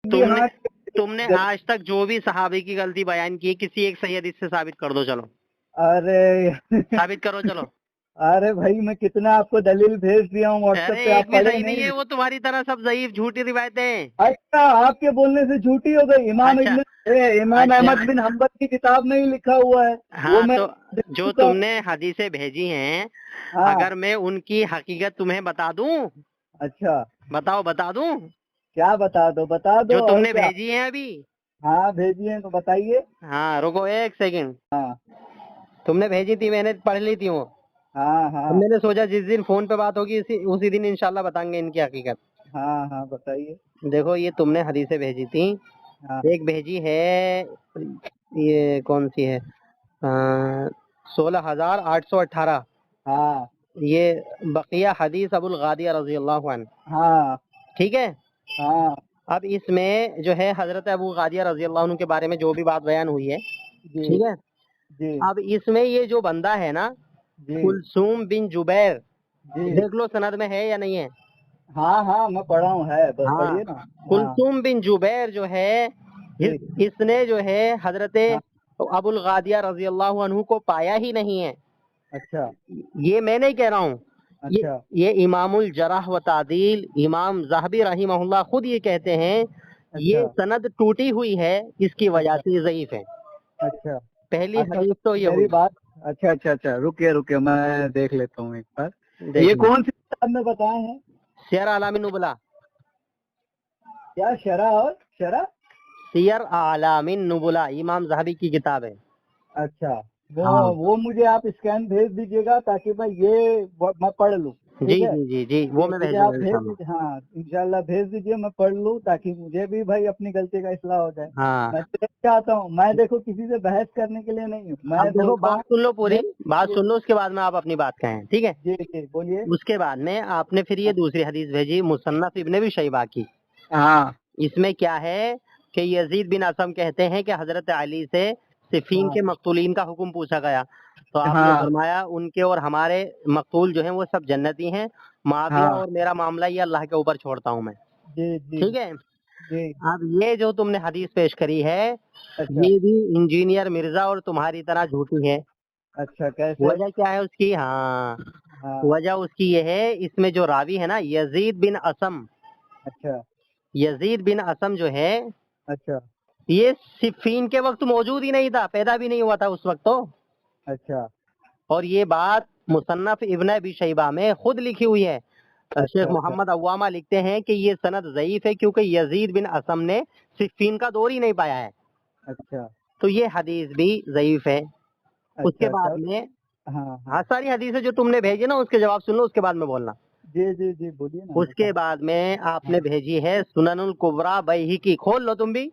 तुमने आज तक जो भी सहाबी की गलती बयान की किसी एक सही हदीस से साबित कर दो। चलो अरे साबित करो चलो। अरे भाई मैं कितना आपको दलील भेज दिया हूँ व्हाट्सएप अरे पे, आप एक भी पढ़े सही नहीं है, वो तुम्हारी तरह सब ज़ईफ झूठी रिवायतें। अच्छा आपके बोलने से झूठी हो गई। इमाम अच्छा इमाम अच्छा अहमद बिन हम्बल की किताब में ही लिखा हुआ है। वो हाँ, मैं तो देख जो चुका हूँ। तुमने हदीसें भेजी हैं, हाँ अगर मैं उनकी हकीकत तुम्हें बता दूं, अच्छा बताओ बता दूं, क्या बता दो जो और तुमने क्या। भेजी हैं अभी। हाँ भेजिए तो बताइए। हाँ रुको एक सेकंड, हाँ तुमने भेजी थी, मैंने पढ़ ली थी वो। हाँ अब हाँ मैंने सोचा जिस दिन फोन पे बात होगी उसी दिन इंशाल्लाह बताएंगे इनकी हकीकत। हाँ हाँ बताइए। देखो ये तुमने हदीसें भेजी थी, हाँ एक भेजी है, ये कौन सी है, 16,818, हाँ ये बकिया हदीस अबुल गादिया रजी अल्लाह अन्हु, हाँ ठीक है। हाँ अब इसमें जो है हजरत अबू गादिया रजी अल्लाह अन्हु के बारे में जो भी बात बयान हुई है, जी ठीक है। जी अब इसमें ये जो बंदा है ना, जी कुलसूम बिन जुबैर, जी देख लो सनद में है या नहीं है। हाँ हाँ मैं पढ़ा हूँ, है हाँ, पढ़िए ना। हाँ कुलसूम बिन जुबैर जो है, जी इसने जो है हजरत हाँ अबुल गादिया रजी अल्लाह अन्हु को पाया ही नहीं है। अच्छा ये मैं नहीं कह रहा हूँ, ये अच्छा ये इमामुल जराह व तादील इमाम ज़ाहबी रहिमहुल्लाह खुद ये कहते हैं, ये अच्छा सनद टूटी हुई है, इसकी वजह अच्छा से ज़ईफ है। अच्छा पहली अच्छा हदीस तो ये मेरी हुई, बात। अच्छा अच्छा अच्छा रुकिए रुकिए मैं देख लेता हूँ एक बार। देख ये लो, कौन सी किताब में बताए हैं। सियर आलामी नुबला, क्या शरा और शरा। सियर आलामी नुबला इमाम ज़ाहबी की किताब है। अच्छा हाँ वो मुझे आप स्कैन भेज दीजिएगा ताकि मैं पढ़ लूँ। जी ठीक है। जी जी जी, वो मैं मुझे भेजूंगा आप भेज इंशाल्लाह। दीजिए, हाँ इंशाल्लाह भेज दीजिए, मैं पढ़ लूँ ताकि मुझे भी भाई अपनी गलती का इस्लाह हो जाए। हाँ, मैं देख चाहता हूँ, मैं देखो किसी से बहस करने के लिए नहीं हूँ, अब मैं देखो बोलता बात हूँ। सुन लो, पूरी बात जी सुन लो, उसके बाद में आप अपनी बात कहें, ठीक है। जी जी बोलिए। उसके बाद में आपने फिर ये दूसरी हदीस भेजी मुसन्नफ इब्ने भी शैबा की। हाँ इसमें क्या है कि यजीद बिन असम कहते हैं कि हजरत अली से सिफीन हाँ के मकतूलीन का हुक्म पूछा गया, तो आपने हाँ फरमाया उनके और हमारे मकतूल जो हैं वो सब जन्नती हैं, माफिया हाँ और मेरा मामला ये अल्लाह के ऊपर छोड़ता हूँ मैं, जी जी ठीक है। जी अब ये जो तुमने हदीस पेश करी है, अच्छा ये भी इंजीनियर मिर्जा और तुम्हारी तरह झूठी है। अच्छा कैसे। वजह क्या है उसकी, हाँ, हाँ वजह उसकी ये है, इसमें जो रावी है ना यजीद बिन असम, अच्छा यजीद बिन असम जो है, अच्छा ये सिफीन के वक्त मौजूद ही नहीं था, पैदा भी नहीं हुआ था उस वक्त तो। अच्छा और ये बात मुसन्नफ इब्न अबी शैबा में खुद लिखी हुई है। शेख अच्छा अच्छा मोहम्मद अव्वामा लिखते हैं कि ये सनद ज़ईफ है क्योंकि यजीद बिन असम ने सिफीन का दौर ही नहीं पाया है, अच्छा तो ये हदीस भी ज़ईफ है। उसके अच्छा बाद अच्छा में, हाँ हाँ हाँ सारी हदीसें जो तुमने भेजी ना उसके जवाब सुन लो, उसके बाद में बोलना। जी जी जी बोलिए ना मैं उसके बाद में आपने भेजी है सुननुल कुबरा बैहिकी, खोल लो तुम भी।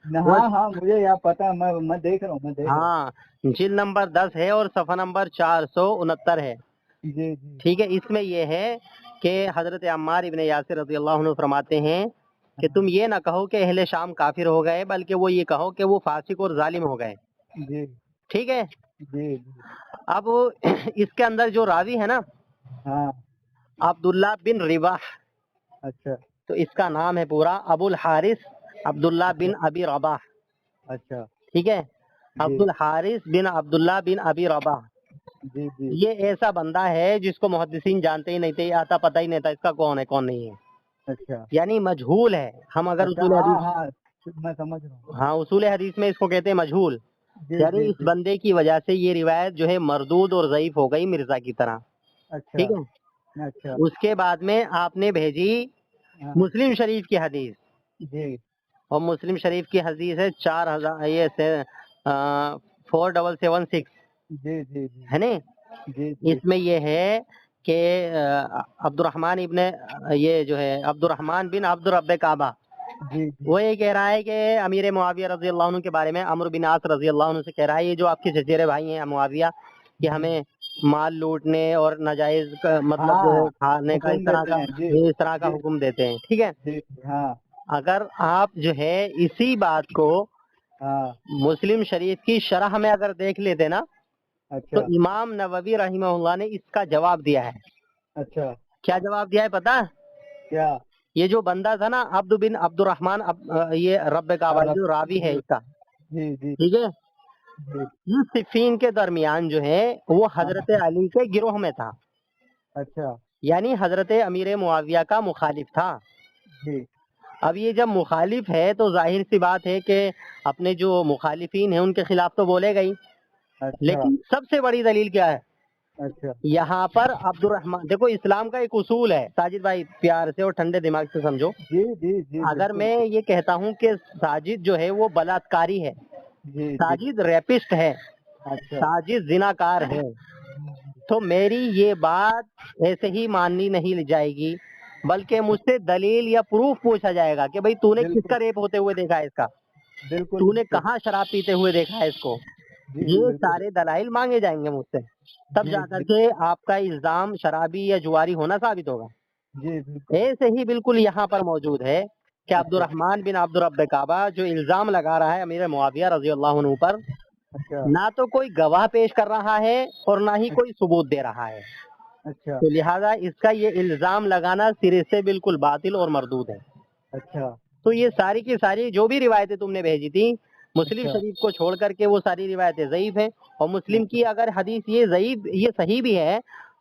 वो, हाँ हाँ मुझे यहाँ पता है, मैं देख रहा हूँ, मैं देख रहा हूँ। हाँ, जिल नंबर 10 है और सफ़ा नंबर 469 है, जी जी ठीक है। इसमें यह है कि हजरत अम्मार इब्ने यासिर रज़ी अल्लाह अन्हु फरमाते हैं कि हाँ तुम ये ना कहो कि अहले शाम काफिर हो गए, बल्कि वो ये कहो कि वो फासिक और जालिम हो गए, जी ठीक है। जी जी अब इसके अंदर जो रावी है ना, हाँ अब्दुल्ला बिन रिवाह, अच्छा तो इसका नाम है पूरा अबुल हारिस अब्दुल्ला अच्छा बिन अबी रबाह, अच्छा ठीक है। जी अब्दुल हारिस बिन अब्दुल्ला बिन अबी रबाह, जी जी ये ऐसा बंदा है जिसको मुहद्दिसीन जानते ही नहीं थे, आता पता ही नहीं था इसका कौन है कौन नहीं है, अच्छा यानी मजहूल है। हम अगर अच्छा उसूल हाँ हदीस, हाँ मैं समझ रहा हूँ। हाँ उसूल हदीस में इसको कहते हैं मजहूल, जी यानी जी इस जी बंदे की वजह से ये रिवायत जो है मरदूद और ज़ईफ हो गई मिर्जा की तरह, अच्छा ठीक है। अच्छा उसके बाद में आपने भेजी हाँ मुस्लिम शरीफ की हदीस, जी और मुस्लिम शरीफ की हदीस है 4000 ये 4776, जी जी जी है ना। जी जी इसमें ये है कि अब्दुर्रहमान इब्ने ये जो है अब्दुर्रहमान बिन अब्दुर रब्बे काबा, जी जी वो ये कह रहा है कि अमीर मुआविया रजी अल्लाह अन्हु के बारे में, अमर बिन आस रजी अल्लाह अन्हु से कह रहा है, ये जो आपके चचेरे भाई हैं मुआविया, कि जी हमें माल लूटने और नाजायज मतलब जो है हाँ खाने का, इस हुक्म तरह देते का, हैं जी ये इस तरह का जी हुक्म देते हैं, ठीक है। जी हाँ अगर आप जो है इसी बात को हाँ मुस्लिम शरीफ की शरह में अगर देख लेते ना, तो अच्छा इमाम नववी रहिमहुल्लाह ने इसका जवाब दिया है। अच्छा क्या जवाब दिया है पता? क्या یہ جو بندہ تھا نا عبد بن عبد الرحمن یہ رب کعبہ جو راوی ہے اس کا، جی جی ٹھیک ہے، جی یہ صفین کے درمیان جو ہے وہ حضرت علی کے گروہ میں تھا، اچھا یعنی حضرت امیر معاویہ کا مخالف تھا۔ جی اب یہ جب مخالف ہے تو ظاہر سی بات ہے کہ اپنے جو مخالفین ہیں ان کے خلاف تو بولے گا ہی، اچھا لیکن سب سے بڑی دلیل کیا ہے اچھا یہاں پر عبد الرحمان، دیکھو اسلام کا ایک اصول ہے، ساجد بھائی پیار سے اور ٹھنڈے دماغ سے سمجھو، جی جی جی اگر بالکل میں یہ کہتا ہوں کہ ساجد جو ہے وہ بلاತ್ಕಾری ہے، جی جی ساجد ریپسٹ ہے، اچھا ساجد زناکار ہے، تو میری یہ بات ایسے ہی ماننی نہیں جائے گی، بلکہ مجھ سے دلیل یا پروف پوچھا جائے گا کہ بھئی تو نے کس بالکل کا ریپ ہوتے ہوئے دیکھا ہے اس کا، بالکل تو نے بالکل کہاں شراب پیتے ہوئے دیکھا ہے اس کو، جی یہ بالکل سارے دلائل مانگے جائیں گے مجھ سے، تب جی جا کر جی کے آپ کا الزام شرابی یا جواری ہونا ثابت ہوگا۔ جی بالکل ایسے ہی بالکل یہاں پر موجود ہے کہ عبد اچھا الرحمن بن عبد رب کعبہ جو الزام لگا رہا ہے امیر معاویہ رضی اللہ عنہ پر، اچھا نہ تو کوئی گواہ پیش کر رہا ہے اور نہ ہی کوئی ثبوت دے رہا ہے، اچھا تو لہذا اس کا یہ الزام لگانا سرے سے بالکل باطل اور مردود ہے۔ اچھا تو یہ ساری کی ساری جو بھی روایتیں تم نے بھیجی تھی مسلم اچھا شریف کو چھوڑ کر کے وہ ساری روایتیں ضعیف ہیں، اور مسلم کی اگر حدیث یہ ضعیف یہ صحیح بھی ہے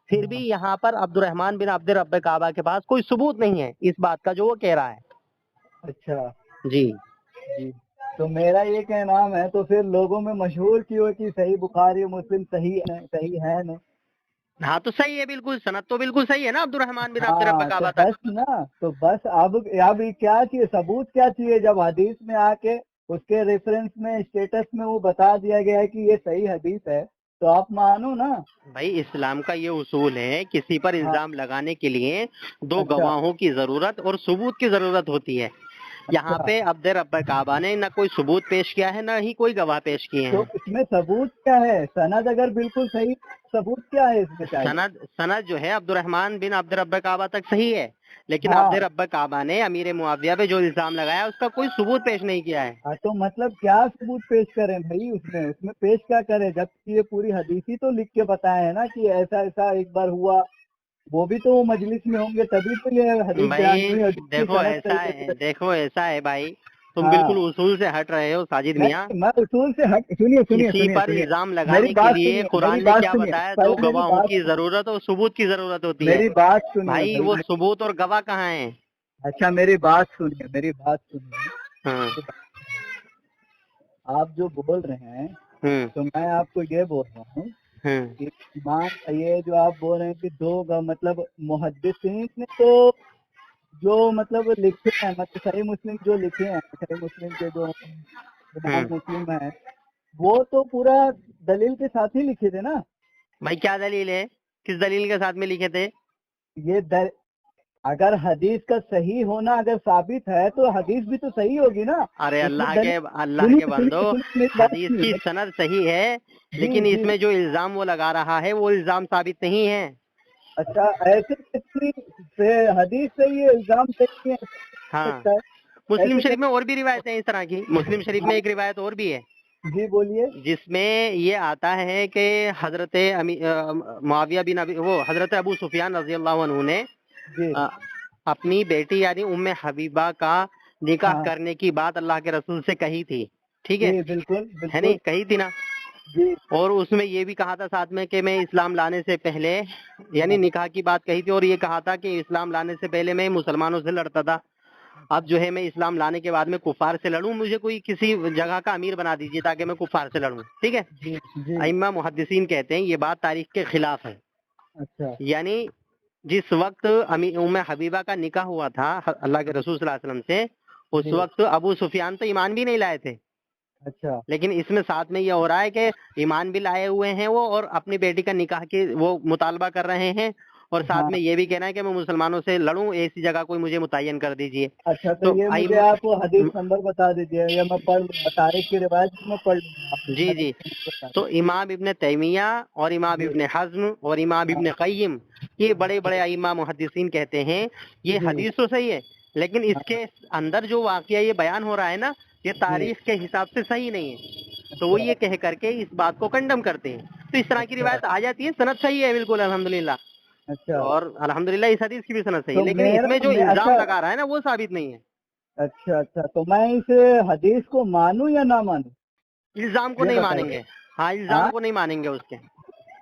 پھر بھی یہاں پر عبد الرحمن بن عبد رب کعبہ کے پاس کوئی ثبوت نہیں ہے اس بات کا جو وہ کہہ رہا ہے۔ اچھا جی جی تو میرا یہ کہنا ہے تو پھر لوگوں میں مشہور کیوں کہ صحیح بخاری مسلم صحیح ہے نا؟ ہاں تو صحیح ہے، بالکل سند تو بالکل صحیح ہے نا عبد الرحمن بن عبد رب ہاں تو کعبہ تک۔ بس نا تو بس اب کیا چاہیے ثبوت کیا چاہیے جب حدیث میں آ کے اس کے ریفرنس میں اسٹیٹس میں وہ بتا دیا گیا ہے کہ یہ صحیح حدیث ہے تو آپ مانو نا۔ بھائی اسلام کا یہ اصول ہے کسی پر ہاں الزام لگانے کے لیے دو اچھا گواہوں کی ضرورت اور ثبوت کی ضرورت ہوتی ہے، یہاں اچھا پہ عبد رب کعبہ نے نہ کوئی ثبوت پیش کیا ہے نہ ہی کوئی گواہ پیش کیے تو ہیں۔ اس میں ثبوت کیا ہے؟ سند اگر بالکل صحیح ثبوت کیا ہے اس میں چاہیے؟ سند جو ہے عبد الرحمن بن عبد رب کعبہ تک صحیح ہے، لیکن ہاں عبد رب کعبہ نے امیر معاویہ پہ جو الزام لگایا اس کا کوئی ثبوت پیش نہیں کیا ہے۔ ہاں تو مطلب کیا ثبوت پیش کریں بھائی اس میں پیش کیا کریں جب یہ پوری حدیث ہی تو لکھ کے بتائے ہیں نا کہ ایسا ایسا ایک بار ہوا، وہ بھی تو مجلس میں ہوں گے تبھی تو یہ حدیث بیان بھائی ہوئی، حدیث کی دیکھو صنعت ایسا صحیح ہے، ہے۔ دیکھو ایسا ہے بھائی، تم ہاں بالکل اصول سے ہٹ رہے ہو ساجد میاں، نہیں میں اصول سے سنیے سنیے کسی سنیے پر سنیے الزام میری لگانے کے بات لیے سنیے میری قرآن نے بات کیا سنیے بتایا؟ دو پہلے میری گواہوں بات کی سنیے ضرورت اور ثبوت کی ضرورت ہوتی ہے۔ میری بات سنیے بھائی بھائی وہ ثبوت اور گواہ کہاں ہیں؟ اچھا میری بات سنیے میری بات سنیے ہاں آپ جو بول رہے ہیں ہوں تو میں آپ کو یہ بول رہا ہوں ہوں کہ یہ جو آپ بول رہے ہیں کہ مطلب محدثین نے تو جو مطلب لکھے ہیں مطلب صحیح مسلم جو لکھے ہیں صحیح مسلم کے جو امام ہوں مسلم ہیں وہ تو پورا دلیل کے ساتھ ہی لکھے تھے نا۔ بھائی کیا دلیل ہے؟ کس دلیل کے ساتھ میں لکھے تھے؟ یہ اگر حدیث کا صحیح ہونا اگر ثابت ہے تو حدیث بھی تو صحیح ہوگی نا۔ ارے اس میں اللہ کے بندو، میری بات حدیث کی سنیے سند صحیح ہے جی لیکن اس جی میں جو الزام وہ لگا رہا ہے وہ الزام ثابت نہیں ہے۔ اچھا ایسے کتنی حدیث صحیح ہے الزام صحیح ہے ہاں سکتا ہے مسلم ایسے شریف میں اور بھی روایتیں ہیں اس طرح کی، مسلم شریف میں ایک روایت اور بھی ہے جی بولیے جس میں یہ آتا ہے کہ حضرت معاویہ بن وہ حضرت ابو سفیان رضی اللہ عنہ نے جی اپنی بیٹی یعنی ام حبیبہ کا نکاح ہاں کرنے کی بات اللہ کے رسول سے کہی تھی، ٹھیک ہے جی بالکل ہے بالکل نہیں کہی تھی نا، جی اور اس میں یہ بھی کہا تھا ساتھ میں کہ میں اسلام لانے سے پہلے یعنی نکاح کی بات کہی تھی اور یہ کہا تھا کہ اسلام لانے سے پہلے میں مسلمانوں سے لڑتا تھا، اب جو ہے میں اسلام لانے کے بعد میں کفار سے لڑوں، مجھے کوئی کسی جگہ کا امیر بنا دیجیے تاکہ میں کفار سے لڑوں، ٹھیک ہے۔ جی جی ائمہ محدثین کہتے ہیں یہ بات تاریخ کے خلاف ہے، اچھا یعنی جس وقت ام حبیبہ کا نکاح ہوا تھا اللہ کے رسول صلی اللہ علیہ وسلم سے اس جی وقت ابو سفیان تو ایمان بھی نہیں لائے تھے، اچھا لیکن اس میں ساتھ میں یہ ہو رہا ہے کہ ایمان بھی لائے ہوئے ہیں وہ اور اپنی بیٹی کا نکاح کے وہ مطالبہ کر رہے ہیں اور ساتھ ہاں میں یہ بھی کہنا ہے کہ میں مسلمانوں سے لڑوں، ایسی جگہ کوئی مجھے متعین کر دیجیے۔ اچھا تو یہ مجھے آپ حدیث نمبر بتا دیجیے یا میں پڑھ لوں تاریخ کی روایت میں پڑھ لوں گا آپ مجھے جی حدیث جی نمبر بتا تو دیجیے امام ابن تیمیہ اور امام جی ابن حزم اور امام ہاں ابن قیم یہ بڑے بڑے ائمہ محدثین کہتے ہیں یہ جی حدیث تو صحیح ہے لیکن اس ہاں کے اندر جو واقعہ یہ بیان ہو رہا ہے نا یہ جی تاریخ کے حساب سے صحیح نہیں ہے، تو وہ اچھا یہ کہہ کر کے اس بات کو کنڈم کرتے ہیں، تو اس طرح کی اچھا روایت آ جاتی ہے، سند صحیح ہے بالکل الحمدللہ۔ अच्छा और अल्हम्दुलिल्लाह इस हदीस की भी सनद सही है, तो लेकिन मेरा इसमें जो इल्जाम अच्छा लगा रहा है ना वो साबित नहीं है। अच्छा अच्छा, तो मैं इस हदीस को मानूं या ना मानूं, इल्जाम को ये नहीं बताइए। मानेंगे। हाँ, इल्जाम हाँ, को नहीं मानेंगे उसके।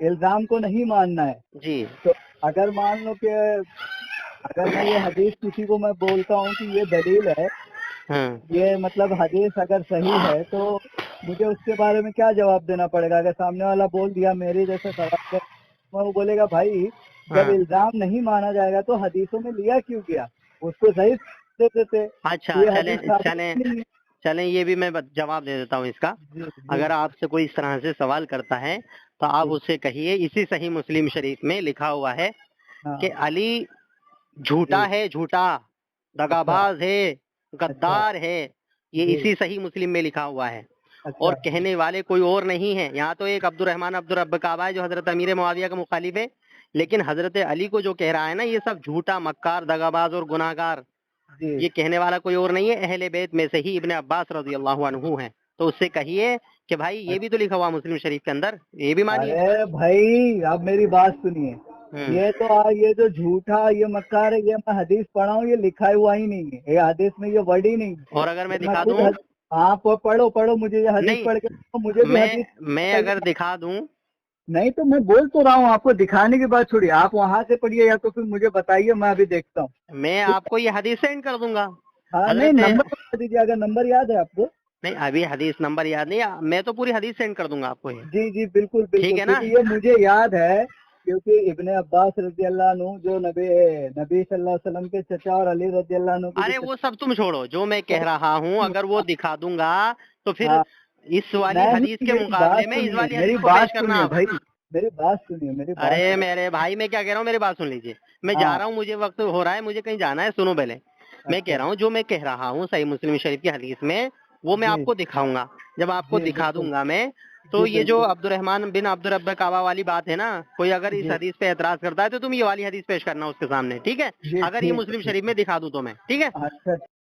इल्जाम को नहीं मानना है। जी। तो अगर मान लो कि अगर मैं ये हदीस किसी को मैं बोलता हूँ कि ये दलील है, हाँ। ये मतलब हदीस अगर सही है, तो मुझे उसके बारे में क्या जवाब देना पड़ेगा? अगर सामने वाला बोल दिया मेरे जैसा सवाल कर, वो बोलेगा भाई जब हाँ। इल्जाम नहीं माना जाएगा तो हदीसों में लिया क्यों गया, उसको सही दे देते। अच्छा, ये चलें हदीस साबित चलें नहीं है। चलें, ये भी मैं जवाब दे देता हूँ इसका। जी जी अगर आपसे कोई इस तरह से सवाल करता है तो आप जी, उससे कहिए, इसी सही मुस्लिम शरीफ में लिखा हुआ है कि हाँ अली झूठा जी, है, झूठा, अच्छा दगाबाज है, अच्छा, गद्दार है। ये जी इसी सही मुस्लिम में लिखा हुआ है। अच्छा और कहने वाले कोई और नहीं है। यहाँ तो एक अब्दुर्रहमान अब्दुल रब्ब काबा है जो हजरत अमीर मुआविया का मुखालिफ है, लेकिन हजरत अली को जो कह रहा है ना, ये सब झूठा, मक्कार, दगाबाज और गुनाहगार, जी। ये कहने वाला कोई और नहीं है, अहले बैत में से ही इब्ने अब्बास रजी अल्लाह अन्हु है। तो उससे कहिए कि भाई ये भी तो लिखा हुआ मुस्लिम शरीफ के अंदर, ये भी मानिए। अरे भाई आप मेरी बात सुनिए, हम्म। ये जो झूठा ये मक्कार है, ये मैं हदीस पढ़ा हूँ, ये लिखा हुआ ही नहीं है, ये हदीस में ये वर्ड ही नहीं है। और अगर मैं ये मैं दिखा खुद दूं? आप पढ़ो पढ़ो, मुझे ये हदीस नहीं, पढ़ के तो मुझे भी हदीस मैं बताइए। अगर दिखा दूं? नहीं तो मैं बोल तो रहा हूँ, आपको दिखाने की बात छोड़िए, आप वहां से पढ़िए या तो फिर मुझे बताइए, मैं अभी देखता हूँ। मैं ठीक आपको ये हदीस सेंड कर दूंगा। है? हाँ नहीं, हजरत, नंबर बता दीजिए, अगर नंबर याद है आपको। नहीं अभी हदीस नंबर याद नहीं, मैं तो पूरी हदीस सेंड कर दूंगा आपको ये। जी जी बिल्कुल ठीक बिल्कुल, है ना? क्योंकि ये मुझे याद है, क्योंकि इब्ने अब्बास रजी अल्लाह अन्हु जो नबी नबी सल्लल्लाहु अलैहि वसल्लम के चचा और अली रजी अल्लाह अन्हु के भी अरे वो सब तुम छोड़ो, जो मैं कह रहा हूँ अगर वो दिखा दूंगा तो फिर हाँ इस वाली नहीं, हदीस के मेरी बात मुकाबले में इस सुनिए, वाली मेरी हदीस को बात पेश करना सुनिए आप। भाई, मेरी बात सुनिए, मेरी बात अरे सुनिए। मेरे भाई, मैं क्या कह रहा हूँ, मेरी बात सुन लीजिए। मैं जा हाँ रहा हूँ, मुझे वक्त हो रहा है, मुझे कहीं जाना है, सुनो पहले। मैं कह अच्छा, रहा हूँ, जो मैं कह रहा हूँ सही मुस्लिम शरीफ की हदीस में, वो मैं जी आपको दिखाऊंगा। जब आपको जी दिखा बिल्कुल, दूंगा मैं, तो जी ये जो बिल्कुल, अब्दुर्रहमान बिन अब्दुल रब्ब काबा वाली बात है ना, कोई अगर इस जी हदीस पे एतराज करता है तो तुम ये वाली हदीस पेश करना उसके सामने, ठीक है? जी अगर ये ठीक है मुस्लिम ठीक शरीफ में दिखा दूं तो मैं, ठीक है? है, अच्छा।